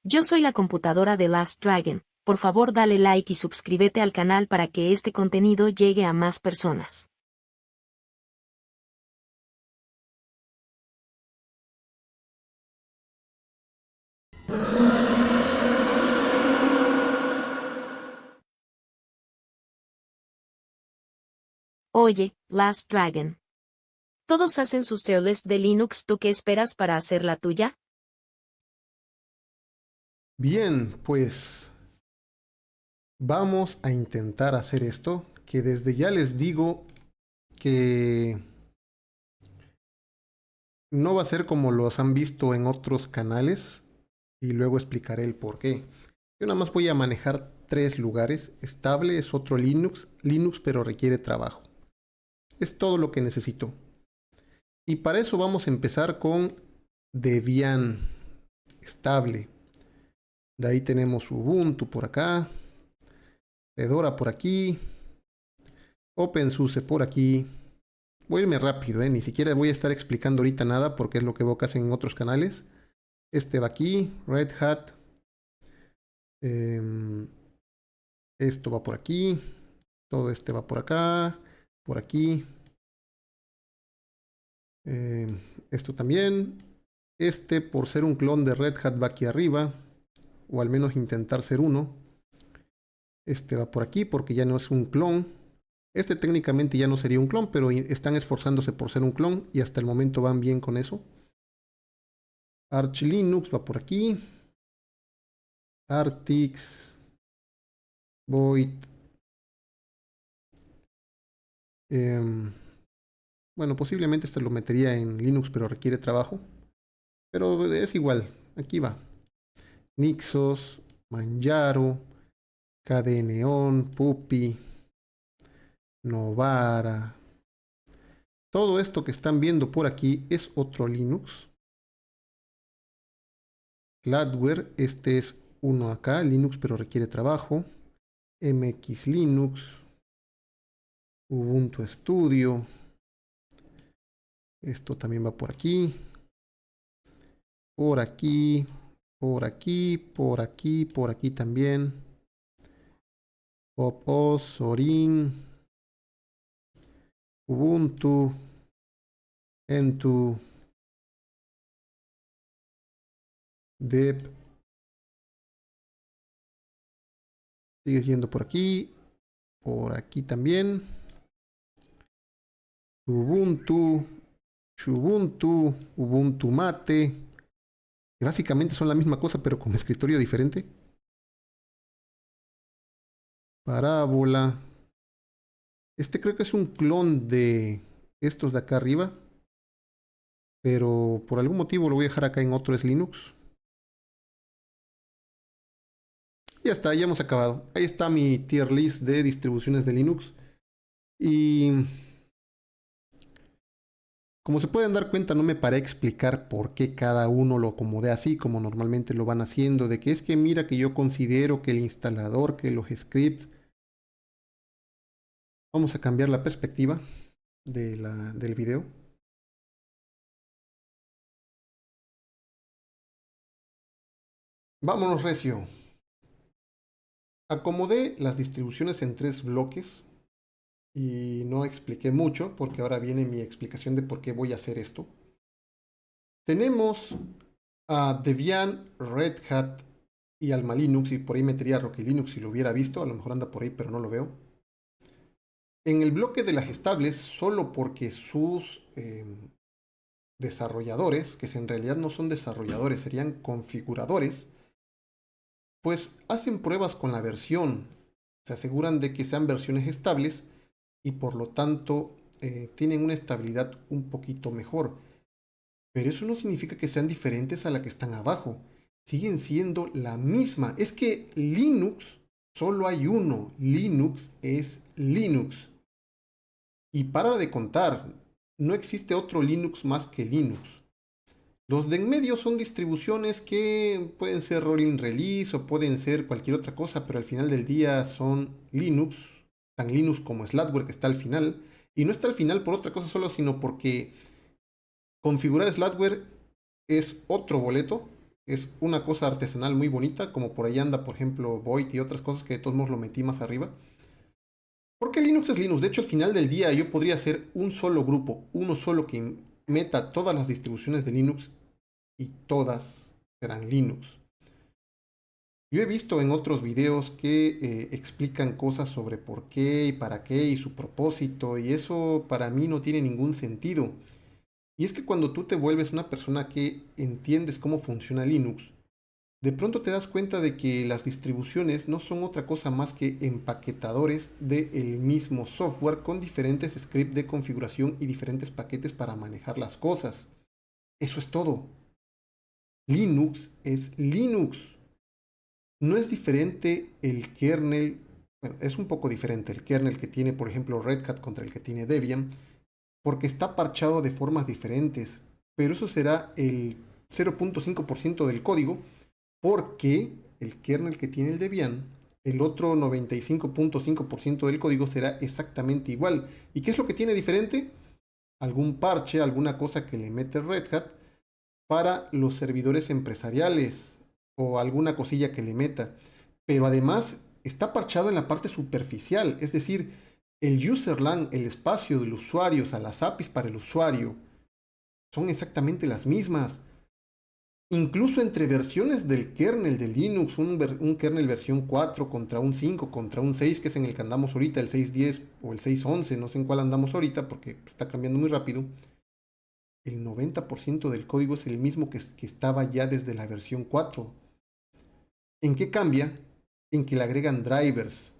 Yo soy la computadora de Last Dragon. Por favor dale like y suscríbete al canal para que este contenido llegue a más personas. Oye, Last Dragon. Todos hacen sus teorías de Linux, ¿tú qué esperas para hacer la tuya? Bien, pues vamos a intentar hacer esto, que desde ya les digo que no va a ser como los han visto en otros canales y luego explicaré el por qué. Yo nada más voy a manejar 3 lugares. Estable es otro Linux pero requiere trabajo. Es todo lo que necesito. Y para eso vamos a empezar con Debian estable. De ahí tenemos Ubuntu por acá, Fedora por aquí, OpenSUSE por aquí. Voy a irme rápido, ni siquiera voy a estar explicando ahorita nada porque es lo que veo que hacen en otros canales. Este va aquí, Red Hat. Esto va por aquí. Todo este va por acá, por aquí. Esto también. Este, por ser un clon de Red Hat, va aquí arriba. O al menos intentar ser uno. Este va por aquí porque ya no es un clon. Este técnicamente ya no sería un clon, pero están esforzándose por ser un clon y hasta el momento van bien con eso. Arch Linux va por aquí. Artix. Void. Bueno, posiblemente este lo metería en Linux, pero requiere trabajo. Pero es igual. Aquí va. Nixos, Manjaro, KDNeon, Puppy, Novara. Todo esto que están viendo por aquí es otro Linux. Cloudware, este es uno acá, Linux pero requiere trabajo. MX Linux, Ubuntu Studio. Esto también va por aquí. Por aquí, por aquí, por aquí, por aquí también. Pop-OS, Zorin, Ubuntu, Gentoo, Deb. Sigue yendo por aquí también. Ubuntu, Xubuntu, Ubuntu Mate. Que básicamente son la misma cosa, pero con escritorio diferente. Parábola. Este creo que es un clon de estos de acá arriba. Pero por algún motivo lo voy a dejar acá en otro, es Linux. Ya está, ya hemos acabado. Ahí está mi tier list de distribuciones de Linux. Y como se pueden dar cuenta, no me paré a explicar por qué cada uno lo acomodé así, como normalmente lo van haciendo, de que es que mira que yo considero que el instalador, que los scripts. Vamos a cambiar la perspectiva del video. Vámonos recio. Acomodé las distribuciones en 3 bloques y no expliqué mucho porque ahora viene mi explicación de por qué voy a hacer esto. Tenemos a Debian, Red Hat y Alma Linux, y por ahí metería Rocky Linux si lo hubiera visto, a lo mejor anda por ahí pero no lo veo. En el bloque de las estables, solo porque sus desarrolladores, que en realidad no son desarrolladores, serían configuradores, pues hacen pruebas con la versión, se aseguran de que sean versiones estables y por lo tanto tienen una estabilidad un poquito mejor. Pero eso no significa que sean diferentes a la que están abajo. Siguen siendo la misma. Es que Linux solo hay uno. Linux es Linux. Y para de contar, no existe otro Linux más que Linux. Los de en medio son distribuciones que pueden ser rolling release o pueden ser cualquier otra cosa, pero al final del día son Linux, tan Linux como Slackware que está al final. Y no está al final por otra cosa solo, sino porque configurar Slackware es otro boleto Es una cosa artesanal muy bonita, como por ahí anda, por ejemplo, Void y otras cosas que de todos modos lo metí más arriba. Porque Linux es Linux. De hecho, al final del día yo podría hacer un solo grupo, uno solo que meta todas las distribuciones de Linux y todas serán Linux. Yo he visto en otros videos que explican cosas sobre por qué y para qué y su propósito, y eso para mí no tiene ningún sentido. Y es que cuando tú te vuelves una persona que entiendes cómo funciona Linux, de pronto te das cuenta de que las distribuciones no son otra cosa más que empaquetadores del mismo software con diferentes scripts de configuración y diferentes paquetes para manejar las cosas. Eso es todo. Linux es Linux. No es diferente el kernel, bueno, es un poco diferente el kernel que tiene, por ejemplo, Red Hat contra el que tiene Debian, porque está parchado de formas diferentes, pero eso será el 0.5% del código, porque el kernel que tiene el Debian, el otro 95.5% del código será exactamente igual. ¿Y qué es lo que tiene diferente? Algún parche, alguna cosa que le mete Red Hat para los servidores empresariales o alguna cosilla que le meta. Pero además está parchado en la parte superficial, es decir, el userland, el espacio del usuario, o sea, las APIs para el usuario, son exactamente las mismas. Incluso entre versiones del kernel de Linux, un kernel versión 4 contra un 5, contra un 6, que es en el que andamos ahorita, el 6.10 o el 6.11, no sé en cuál andamos ahorita porque está cambiando muy rápido. El 90% del código es el mismo que estaba ya desde la versión 4. ¿En qué cambia? En que le agregan drivers.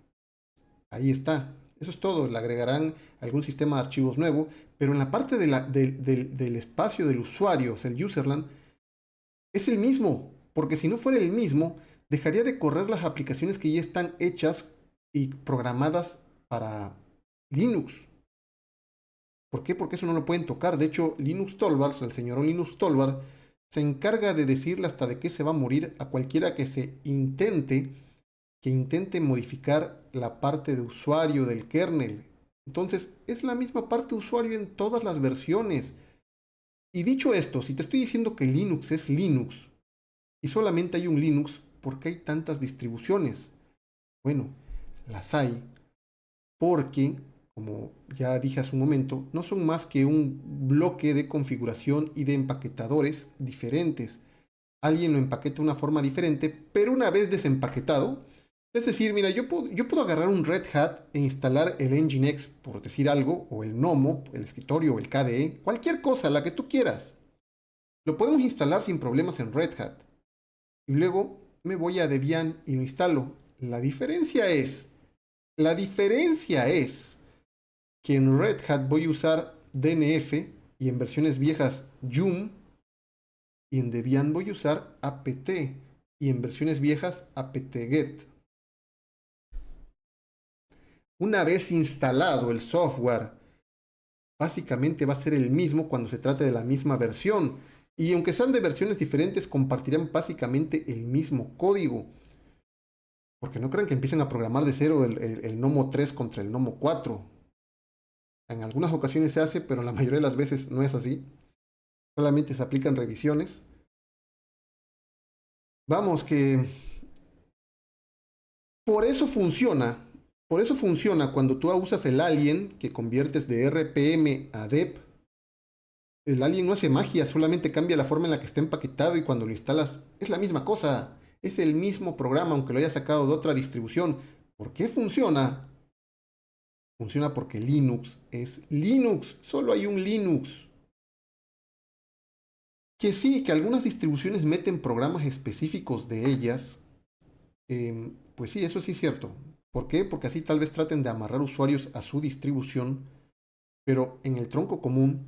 Ahí está. Eso es todo. Le agregarán algún sistema de archivos nuevo, pero en la parte del espacio del usuario, o sea, el userland, es el mismo. Porque si no fuera el mismo, dejaría de correr las aplicaciones que ya están hechas y programadas para Linux. ¿Por qué? Porque eso no lo pueden tocar. De hecho, Linux Torvalds, el señor Linux Torvald, se encarga de decirle hasta de qué se va a morir a cualquiera que intente modificar la parte de usuario del kernel. Entonces, es la misma parte de usuario en todas las versiones. Y dicho esto, si te estoy diciendo que Linux es Linux y solamente hay un Linux, ¿por qué hay tantas distribuciones? Bueno, las hay porque, como ya dije hace un momento, no son más que un bloque de configuración y de empaquetadores diferentes. Alguien lo empaqueta de una forma diferente, pero una vez desempaquetado, es decir, mira, yo puedo agarrar un Red Hat e instalar el Nginx, por decir algo, o el Gnomo, el escritorio, o el KDE, cualquier cosa, la que tú quieras. Lo podemos instalar sin problemas en Red Hat. Y luego me voy a Debian y lo instalo. La diferencia es que en Red Hat voy a usar DNF y en versiones viejas Yum, y en Debian voy a usar apt y en versiones viejas apt-get. Una vez instalado el software, básicamente va a ser el mismo cuando se trate de la misma versión. Y aunque sean de versiones diferentes, compartirán básicamente el mismo código. Porque no crean que empiecen a programar de cero el Gnomo 3 contra el Gnomo 4. En algunas ocasiones se hace, pero la mayoría de las veces no es así. Solamente se aplican revisiones. Vamos, que por eso funciona. Por eso funciona cuando tú usas el Alien, que conviertes de RPM a DEP. El Alien no hace magia, solamente cambia la forma en la que está empaquetado y cuando lo instalas es la misma cosa. Es el mismo programa, aunque lo hayas sacado de otra distribución. ¿Por qué funciona? Funciona porque Linux es Linux. Solo hay un Linux. Que sí, que algunas distribuciones meten programas específicos de ellas. Pues sí, eso sí es cierto. ¿Por qué? Porque así tal vez traten de amarrar usuarios a su distribución, pero en el tronco común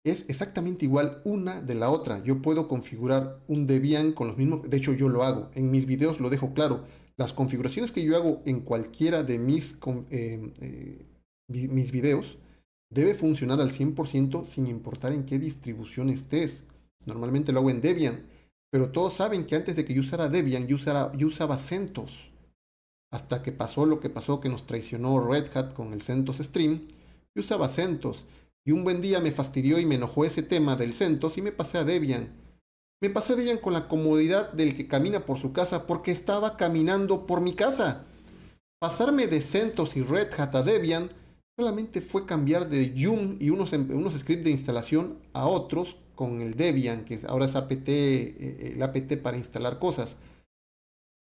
es exactamente igual una de la otra. Yo puedo configurar un Debian con los mismos, de hecho yo lo hago, en mis videos lo dejo claro. Las configuraciones que yo hago en cualquiera de mis videos debe funcionar al 100% sin importar en qué distribución estés. Normalmente lo hago en Debian, pero todos saben que antes de que yo usara Debian, yo usaba CentOS. Hasta que pasó lo que pasó, que nos traicionó Red Hat con el CentOS Stream, yo usaba CentOS. Y un buen día me fastidió y me enojó ese tema del CentOS y me pasé a Debian. Me pasé Debian con la comodidad del que camina por su casa porque estaba caminando por mi casa. Pasarme de CentOS y Red Hat a Debian solamente fue cambiar de Yum y unos scripts de instalación a otros con el Debian, que ahora es apt, el apt para instalar cosas.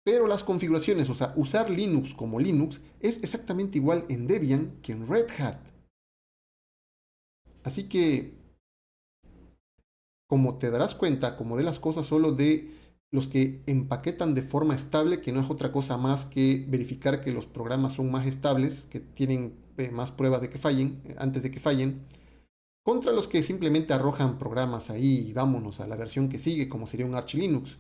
Pero las configuraciones, o sea, usar Linux como Linux, es exactamente igual en Debian que en Red Hat. Así que, como te darás cuenta, como de las cosas solo de los que empaquetan de forma estable, que no es otra cosa más que verificar que los programas son más estables, que tienen más pruebas de que fallen, antes de que fallen, contra los que simplemente arrojan programas ahí y vámonos a la versión que sigue, como sería un Arch Linux.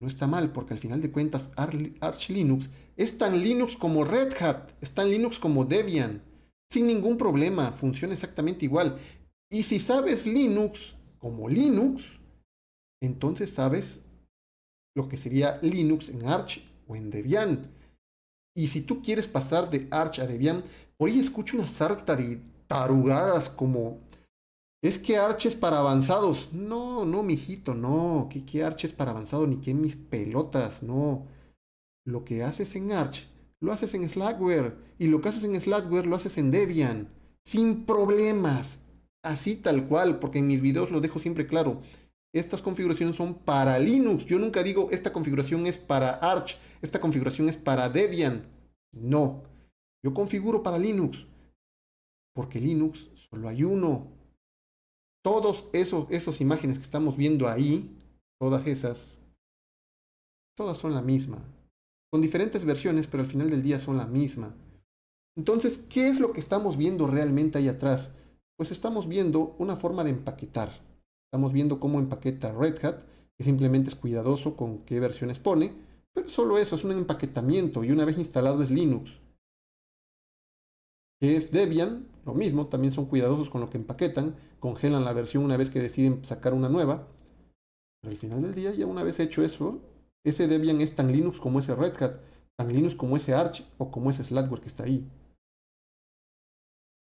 No está mal, porque al final de cuentas Arch Linux es tan Linux como Red Hat, es tan Linux como Debian, sin ningún problema, funciona exactamente igual. Y si sabes Linux como Linux, entonces sabes lo que sería Linux en Arch o en Debian. Y si tú quieres pasar de Arch a Debian, por ahí escucho una sarta de tarugadas como es que Arch es para avanzados. No, no, mijito, no. ¿Qué Arch es para avanzado? Ni qué mis pelotas, no. Lo que haces en Arch, lo haces en Slackware. Y lo que haces en Slackware, lo haces en Debian. Sin problemas. Así tal cual, porque en mis videos lo dejo siempre claro. Estas configuraciones son para Linux. Yo nunca digo, esta configuración es para Arch, esta configuración es para Debian. No. Yo configuro para Linux. Porque Linux solo hay uno. Todos esos imágenes que estamos viendo ahí, todas esas, todas son la misma. Con diferentes versiones, pero al final del día son la misma. Entonces, ¿qué es lo que estamos viendo realmente ahí atrás? Pues estamos viendo una forma de empaquetar. Estamos viendo cómo empaqueta Red Hat, que simplemente es cuidadoso con qué versiones pone, pero solo eso, es un empaquetamiento y una vez instalado es Linux. Que es Debian, lo mismo, también son cuidadosos con lo que empaquetan, congelan la versión una vez que deciden sacar una nueva, pero al final del día, ya una vez hecho eso, ese Debian es tan Linux como ese Red Hat, tan Linux como ese Arch o como ese Slackware que está ahí.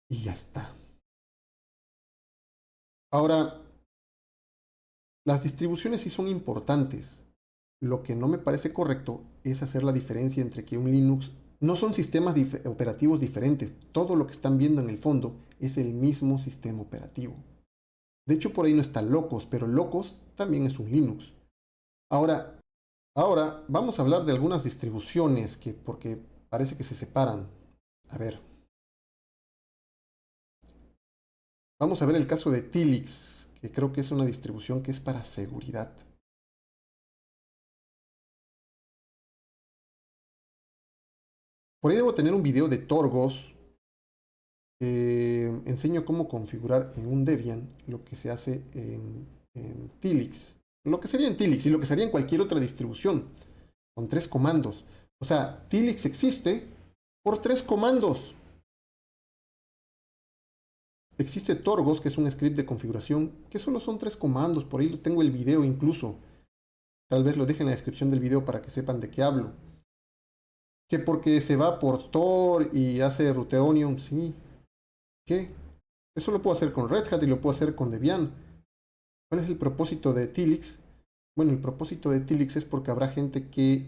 Y ya está. Ahora, las distribuciones sí son importantes. Lo que no me parece correcto es hacer la diferencia entre que un Linux no son sistemas operativos diferentes. Todo lo que están viendo en el fondo es el mismo sistema operativo. De hecho, por ahí no está Locos, pero Locos también es un Linux. Ahora, vamos a hablar de algunas distribuciones que, porque parece que se separan. A ver, vamos a ver el caso de Tilix, que creo que es una distribución que es para seguridad. Por ahí debo tener un video de Torgos. Enseño cómo configurar en un Debian lo que se hace en Tilix. Lo que sería en Tilix y lo que sería en cualquier otra distribución. Con 3 comandos. O sea, Tilix existe por 3 comandos. Existe Torgos, que es un script de configuración, que solo son 3 comandos. Por ahí tengo el video incluso. Tal vez lo deje en la descripción del video para que sepan de qué hablo. Que porque se va por Tor y hace root onion, sí. ¿Qué? Eso lo puedo hacer con Red Hat y lo puedo hacer con Debian. ¿Cuál es el propósito de Tilix? Bueno, el propósito de Tilix es porque habrá gente que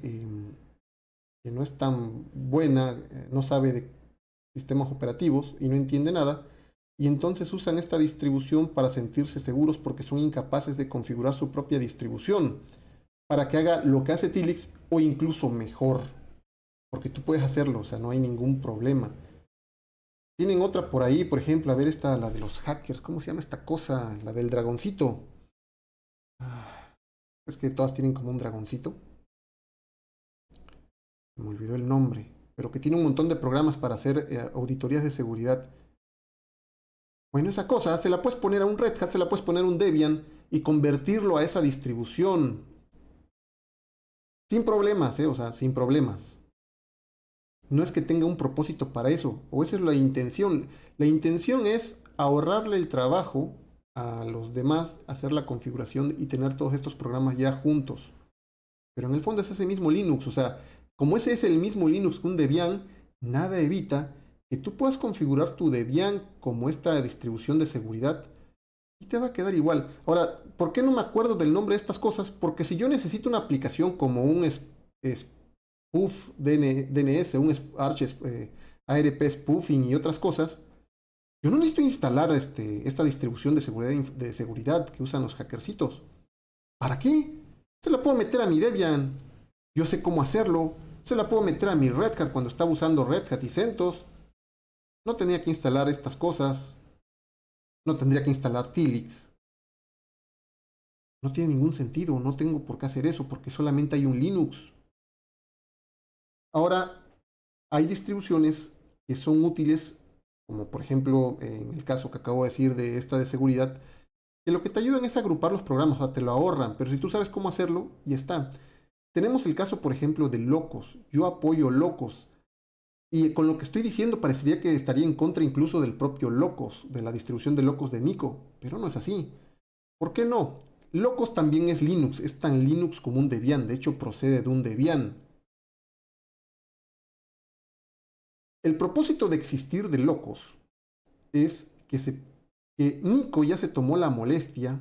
no es tan buena, no sabe de sistemas operativos y no entiende nada. Y entonces usan esta distribución para sentirse seguros porque son incapaces de configurar su propia distribución para que haga lo que hace Tilix o incluso mejor. Porque tú puedes hacerlo, o sea, no hay ningún problema. Tienen otra por ahí, por ejemplo, a ver esta, la de los hackers, ¿cómo se llama esta cosa? La del dragoncito. Es que todas tienen como un dragoncito. Me olvidó el nombre. Pero que tiene un montón de programas para hacer auditorías de seguridad. Bueno, esa cosa se la puedes poner a un Red Hat, se la puedes poner a un Debian y convertirlo a esa distribución. Sin problemas, o sea, sin problemas. No es que tenga un propósito para eso, o esa es la intención. La intención es ahorrarle el trabajo a los demás, hacer la configuración y tener todos estos programas ya juntos. Pero en el fondo es ese mismo Linux, o sea, como ese es el mismo Linux que un Debian, nada evita que tú puedas configurar tu Debian como esta distribución de seguridad y te va a quedar igual. Ahora, ¿por qué no me acuerdo del nombre de estas cosas? Porque si yo necesito una aplicación como un spoof DNS, un Arch ARP spoofing y otras cosas, yo no necesito instalar esta distribución de seguridad que usan los hackercitos. ¿Para qué? Se la puedo meter a mi Debian. Yo sé cómo hacerlo. Se la puedo meter a mi Red Hat cuando estaba usando Red Hat y CentOS. No tenía que instalar estas cosas. No tendría que instalar Tilix. No tiene ningún sentido. No tengo por qué hacer eso porque solamente hay un Linux. Ahora, hay distribuciones que son útiles, como por ejemplo en el caso que acabo de decir de esta de seguridad, que lo que te ayudan es agrupar los programas, o sea, te lo ahorran, pero si tú sabes cómo hacerlo, ya está. Tenemos el caso, por ejemplo, de Locos. Yo apoyo Locos. Y con lo que estoy diciendo parecería que estaría en contra incluso del propio Locos, de la distribución de Locos de Nico, pero no es así. ¿Por qué no? Locos también es Linux, es tan Linux como un Debian, de hecho procede de un Debian. El propósito de existir de Locos es que Nico ya se tomó la molestia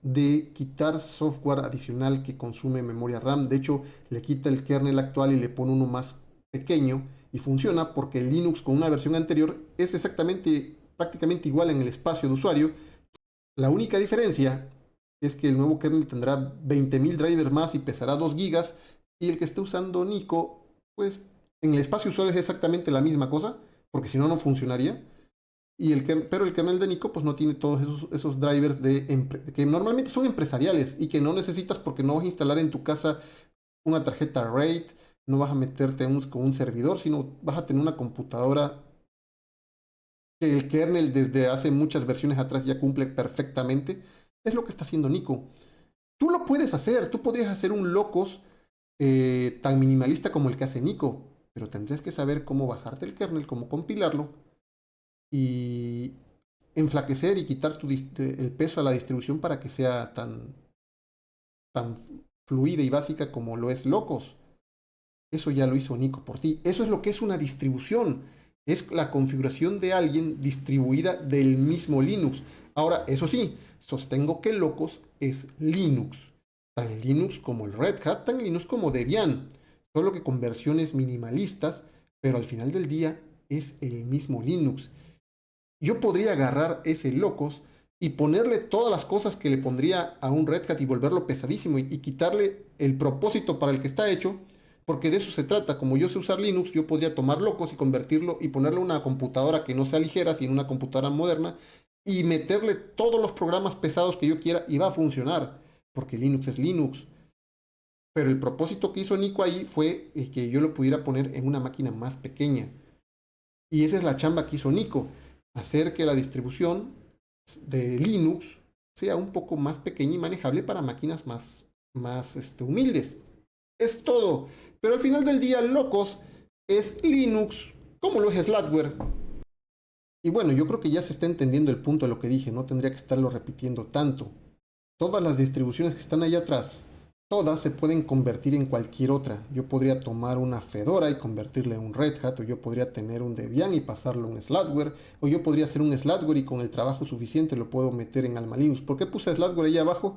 de quitar software adicional que consume memoria RAM. De hecho, le quita el kernel actual y le pone uno más pequeño y funciona porque el Linux con una versión anterior es prácticamente igual en el espacio de usuario. La única diferencia es que el nuevo kernel tendrá 20.000 drivers más y pesará 2 gigas y el que esté usando Nico, pues en el espacio usuario es exactamente la misma cosa, porque si no, no funcionaría. Pero el kernel de Nico pues no tiene todos esos drivers que normalmente son empresariales y que no necesitas porque no vas a instalar en tu casa una tarjeta RAID, no vas a meterte con un servidor, sino vas a tener una computadora que el kernel desde hace muchas versiones atrás ya cumple perfectamente. Es lo que está haciendo Nico. Tú lo puedes hacer, tú podrías hacer un locos tan minimalista como el que hace Nico, pero tendrías que saber cómo bajarte el kernel, cómo compilarlo y enflaquecer y quitar el peso a la distribución para que sea tan fluida y básica como lo es Locos. Eso ya lo hizo Nico por ti. Eso es lo que es una distribución. Es la configuración de alguien distribuida del mismo Linux. Ahora, eso sí, sostengo que Locos es Linux. Tan Linux como el Red Hat, tan Linux como Debian. Solo que con versiones minimalistas, pero al final del día es el mismo Linux. Yo podría agarrar ese Locos y ponerle todas las cosas que le pondría a un Red Hat y volverlo pesadísimo y quitarle el propósito para el que está hecho, porque de eso se trata. Como yo sé usar Linux, yo podría tomar Locos y convertirlo y ponerle una computadora que no sea ligera, sino una computadora moderna, y meterle todos los programas pesados que yo quiera y va a funcionar, porque Linux es Linux. Pero el propósito que hizo Nico ahí fue que yo lo pudiera poner en una máquina más pequeña. Y esa es la chamba que hizo Nico, hacer que la distribución de Linux sea un poco más pequeña y manejable para máquinas más humildes. Es todo. Pero al final del día, Locos es Linux, como lo es Slackware. Y bueno, yo creo que ya se está entendiendo el punto de lo que dije, no tendría que estarlo repitiendo tanto. Todas las distribuciones que están allá atrás, todas se pueden convertir en cualquier otra. Yo podría tomar una Fedora y convertirla en un Red Hat, o yo podría tener un Debian y pasarlo a un Slackware, o yo podría hacer un Slackware y con el trabajo suficiente lo puedo meter en Alma Linux. ¿Por qué puse Slackware ahí abajo?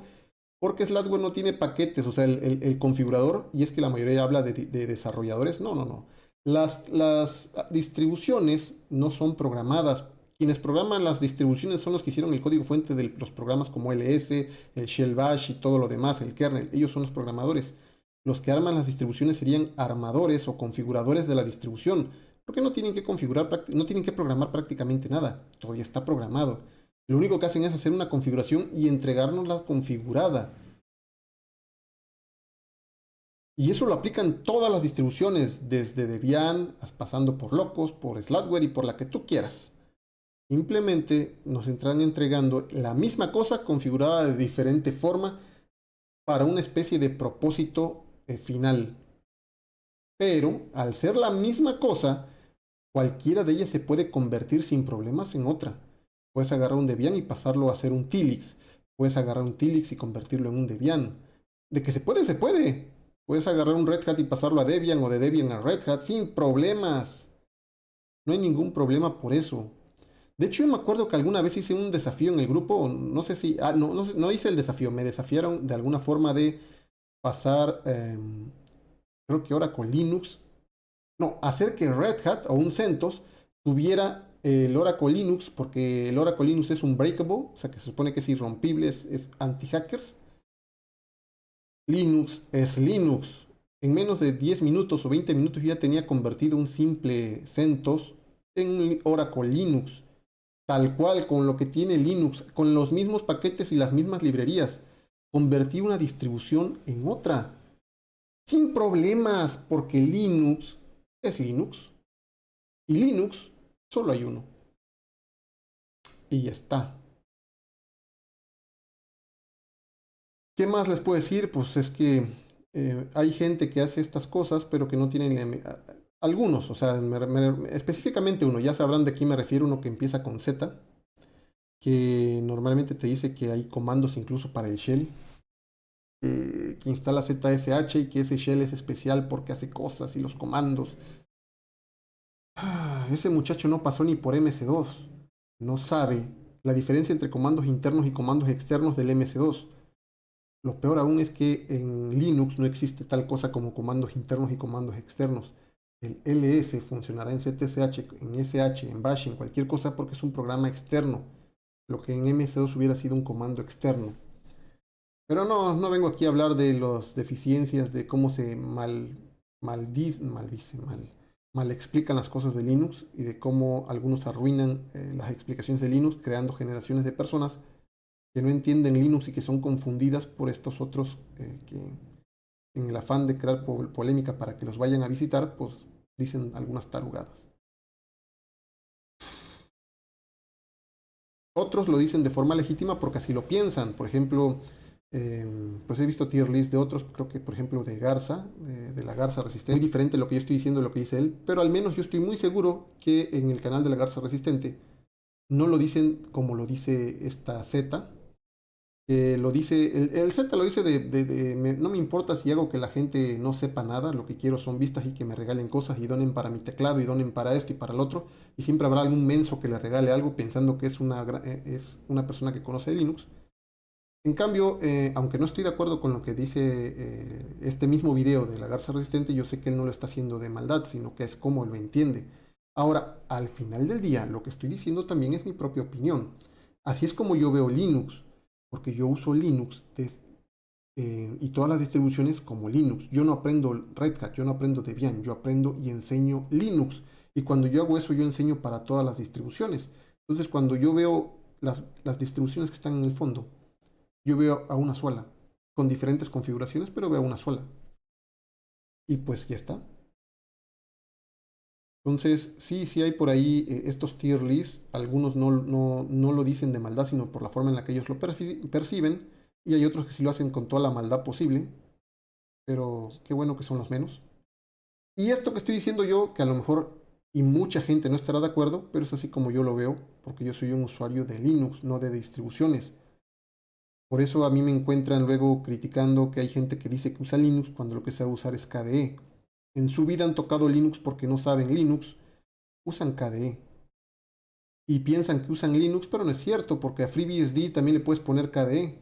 Porque Slackware no tiene paquetes, o sea, el configurador, y es que la mayoría habla de desarrolladores. No, no, no. Las distribuciones no son programadas. Quienes programan las distribuciones son los que hicieron el código fuente de los programas como LS, el Shell Bash y todo lo demás, el kernel. Ellos son los programadores. Los que arman las distribuciones serían armadores o configuradores de la distribución, porque no tienen que no tienen que programar prácticamente nada. Todo ya está programado. Lo único que hacen es hacer una configuración y entregárnosla configurada. Y eso lo aplican todas las distribuciones, desde Debian, pasando por Locos, por Slackware y por la que tú quieras. Simplemente nos están entregando la misma cosa configurada de diferente forma para una especie de propósito final. Pero al ser la misma cosa, cualquiera de ellas se puede convertir sin problemas en otra. Puedes agarrar un Debian y pasarlo a ser un Tilix. Puedes agarrar un Tilix y convertirlo en un Debian. De que se puede, se puede. Puedes agarrar un Red Hat y pasarlo a Debian o de Debian a Red Hat sin problemas. No hay ningún problema por eso. De hecho, yo me acuerdo que alguna vez hice un desafío en el grupo, no sé si, no, no hice el desafío, me desafiaron de alguna forma de pasar, creo que ahora con Linux, no, hacer que Red Hat o un CentOS tuviera el Oracle Linux, porque el Oracle Linux es un breakable, o sea que se supone que es irrompible, es anti-hackers. Linux es Linux. En menos de 10 minutos o 20 minutos yo ya tenía convertido un simple CentOS en un Oracle Linux, tal cual con lo que tiene Linux, con los mismos paquetes y las mismas librerías. Convertí una distribución en otra, sin problemas, porque Linux es Linux. Y Linux solo hay uno. Y ya está. ¿Qué más les puedo decir? Pues es que hay gente que hace estas cosas, pero que no tienen algunos, o sea, específicamente uno, ya sabrán de quién me refiero, uno que empieza con Z, que normalmente te dice que hay comandos incluso para el shell, que instala ZSH y que ese shell es especial porque hace cosas y los comandos. Ese muchacho no pasó ni por MS2, no sabe la diferencia entre comandos internos y comandos externos del MS2. Lo peor aún es que en Linux no existe tal cosa como comandos internos y comandos externos. El ls funcionará en ZSH, en SH, en Bash, en cualquier cosa porque es un programa externo, lo que en MS2 hubiera sido un comando externo. Pero no, no vengo aquí a hablar de las deficiencias, de cómo se mal explican las cosas de Linux y de cómo algunos arruinan las explicaciones de Linux creando generaciones de personas que no entienden Linux y que son confundidas por estos otros que en el afán de crear polémica para que los vayan a visitar, pues dicen algunas tarugadas. Otros lo dicen de forma legítima porque así lo piensan. Por ejemplo, pues he visto tier list de otros, creo que por ejemplo de Garza, de la Garza Resistente. Muy diferente lo que yo estoy diciendo de lo que dice él, pero al menos yo estoy muy seguro que en el canal de la Garza Resistente no lo dicen como lo dice esta Z, lo dice, el Z lo dice no me importa si hago que la gente no sepa nada, lo que quiero son vistas y que me regalen cosas y donen para mi teclado y donen para esto y para el otro, y siempre habrá algún menso que le regale algo pensando que es una persona que conoce Linux. En cambio, aunque no estoy de acuerdo con lo que dice este mismo video de la Garza Resistente, yo sé que él no lo está haciendo de maldad, sino que es como él lo entiende. Ahora, al final del día, lo que estoy diciendo también es mi propia opinión. Así es como yo veo Linux, porque yo uso Linux y todas las distribuciones como Linux. Yo no aprendo Red Hat, yo no aprendo Debian, yo aprendo y enseño Linux. Y cuando yo hago eso, yo enseño para todas las distribuciones. Entonces, cuando yo veo las distribuciones que están en el fondo, yo veo a una sola, con diferentes configuraciones, pero veo a una sola. Y pues ya está. Entonces, sí, sí hay por ahí estos tier lists, algunos no lo dicen de maldad, sino por la forma en la que ellos lo perciben, y hay otros que sí lo hacen con toda la maldad posible, pero qué bueno que son los menos. Y esto que estoy diciendo yo, que a lo mejor y mucha gente no estará de acuerdo, pero es así como yo lo veo, porque yo soy un usuario de Linux, no de distribuciones. Por eso a mí me encuentran luego criticando que hay gente que dice que usa Linux cuando lo que sabe usar es KDE. En su vida han tocado Linux porque no saben Linux, usan KDE. Y piensan que usan Linux, pero no es cierto, porque a FreeBSD también le puedes poner KDE.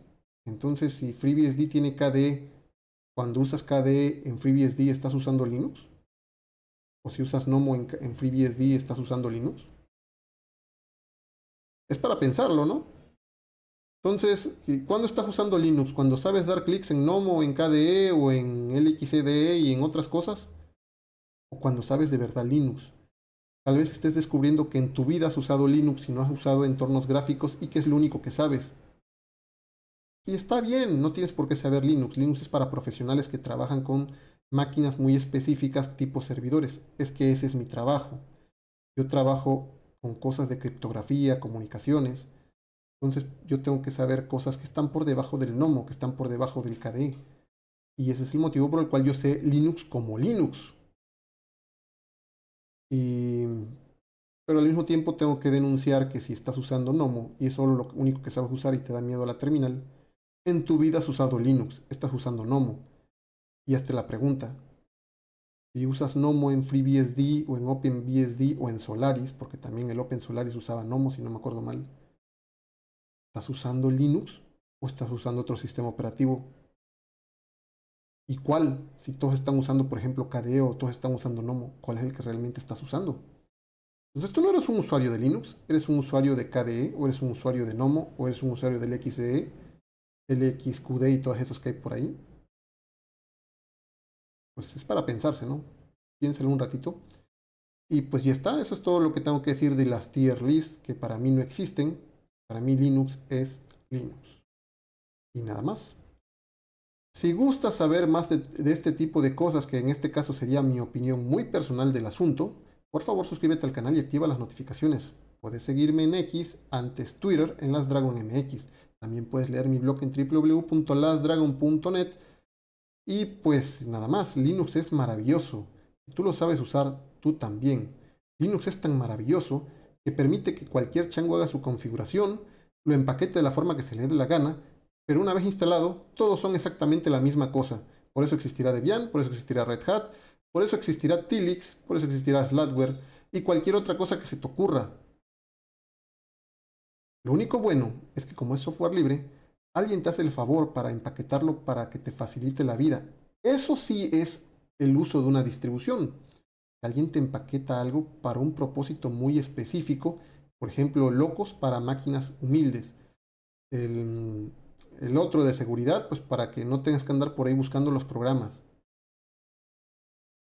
Entonces, si FreeBSD tiene KDE, cuando usas KDE en FreeBSD, ¿estás usando Linux? O si usas Nomo en FreeBSD, ¿estás usando Linux? Es para pensarlo, ¿no? Entonces, ¿cuándo estás usando Linux? ¿Cuando sabes dar clics en Nomo, en KDE o en LXDE y en otras cosas? ¿O cuando sabes de verdad Linux? Tal vez estés descubriendo que en tu vida has usado Linux y no has usado entornos gráficos y que es lo único que sabes. Y está bien, no tienes por qué saber Linux. Linux es para profesionales que trabajan con máquinas muy específicas tipo servidores. Es que ese es mi trabajo. Yo trabajo con cosas de criptografía, comunicaciones. Entonces yo tengo que saber cosas que están por debajo del Nomo, que están por debajo del KDE. Y ese es el motivo por el cual yo sé Linux como Linux. Y pero al mismo tiempo tengo que denunciar que si estás usando Nomo y es solo lo único que sabes usar y te da miedo a la terminal, en tu vida has usado Linux, estás usando Nomo. Y hazte la pregunta, Si usas Nomo en FreeBSD o en OpenBSD o en Solaris, porque también el Open Solaris usaba Nomo, si no me acuerdo mal, ¿estás usando Linux o estás usando otro sistema operativo? ¿Y cuál? Si todos están usando, por ejemplo, KDE o todos están usando Nomo, ¿cuál es el que realmente estás usando? Entonces tú no eres un usuario de Linux, eres un usuario de KDE, o eres un usuario de Nomo, o eres un usuario del XDE, LXQD y todas esas que hay por ahí. Pues es para pensarse, ¿no? Piénsalo un ratito. Y pues ya está, eso es todo lo que tengo que decir de las tier lists, que para mí no existen. Para mí Linux es Linux. Y nada más. Si gustas saber más de este tipo de cosas, que en este caso sería mi opinión muy personal del asunto, por favor suscríbete al canal y activa las notificaciones. Puedes seguirme en X, antes Twitter, en LastDragonMX. También puedes leer mi blog en www.lastdragon.net. Y pues nada más, Linux es maravilloso. Si tú lo sabes usar, tú también. Linux es tan maravilloso que permite que cualquier chango haga su configuración, lo empaquete de la forma que se le dé la gana, pero una vez instalado, todos son exactamente la misma cosa. Por eso existirá Debian, por eso existirá Red Hat, por eso existirá Tilix, por eso existirá Slackware y cualquier otra cosa que se te ocurra. Lo único bueno es que como es software libre, alguien te hace el favor para empaquetarlo para que te facilite la vida. Eso sí es el uso de una distribución. Alguien te empaqueta algo para un propósito muy específico, por ejemplo, locos para máquinas humildes. El, el otro de seguridad, pues para que no tengas que andar por ahí buscando los programas.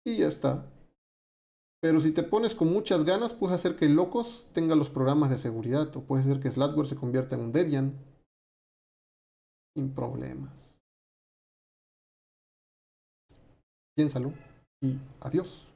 Y ya está. Pero si te pones con muchas ganas, puedes hacer que Locos tenga los programas de seguridad, o puedes hacer que Slackware se convierta en un Debian sin problemas. Piénsalo y adiós.